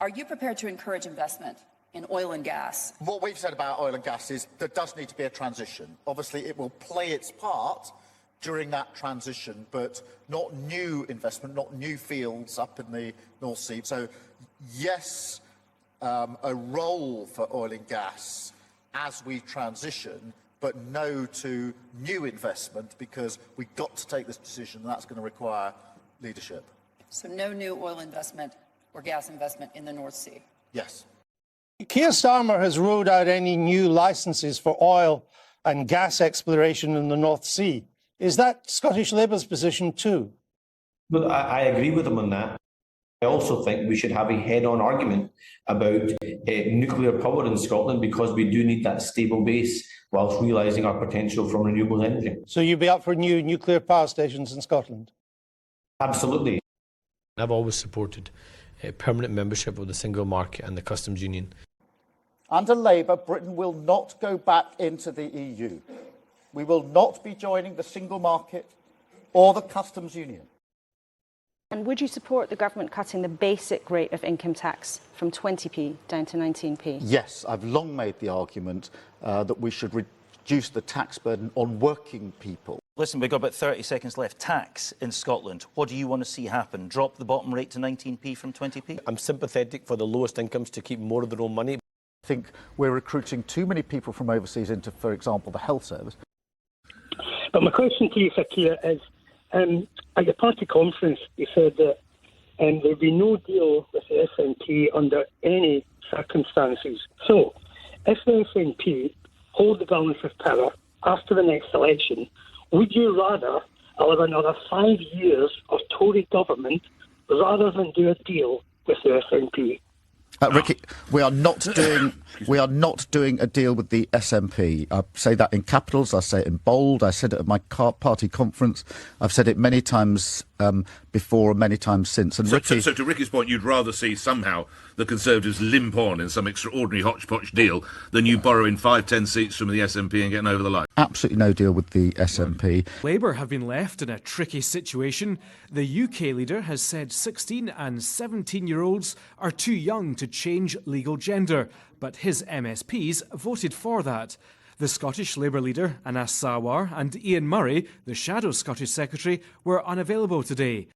Are you prepared to encourage investment in oil and gas? What we've said about oil and gas is there does need to be a transition. Obviously, it will play its part during that transition, but not new investment, not new fields up in the North Sea. So, yes, a role for oil and gas as we transition, but no to new investment, because we've got to take this decision, and that's going to require leadership. So no new oil investment or gas investment in the North Sea? Yes. Keir Starmer has ruled out any new licences for oil and gas exploration in the North Sea. Is that Scottish Labour's position too? But I agree with him on that. I also think we should have a head-on argument about nuclear power in Scotland, because we do need that stable base whilst realising our potential from renewable energy. So you'd be up for new nuclear power stations in Scotland? Absolutely. I've always supported permanent membership of the single market and the customs union. Under Labour, Britain will not go back into the EU. We will not be joining the single market or the customs union. And would you support the government cutting the basic rate of income tax from 20p down to 19p? Yes, I've long made the argument that we should reduce the tax burden on working people. Listen, we've got about 30 seconds left. Tax in Scotland. What do you want to see happen? Drop the bottom rate to 19p from 20p? I'm sympathetic for the lowest incomes to keep more of their own money. I think we're recruiting too many people from overseas into, for example, the health service. But my question to you, Keir, is at your party conference, you said that there would be no deal with the SNP under any circumstances. So, if the SNP hold the balance of power after the next election, would you rather allow another 5 years of Tory government rather than do a deal with the SNP? Ricky, we are not doing a deal with the SNP. I say that in capitals. I say it in bold. I said it at my party conference. I've said it many times before and many times since. And so to Ricky's point, you'd rather see somehow the Conservatives limp on in some extraordinary hodgepodge deal than you borrowing 5-10 seats from the SNP and getting over the line. Absolutely no deal with the SNP. Labour have been left in a tricky situation. The UK leader has said 16 and 17-year-olds are too young to change legal gender, but his MSPs voted for that. The Scottish Labour leader, Anas Sarwar, and Ian Murray, the shadow Scottish Secretary, were unavailable today.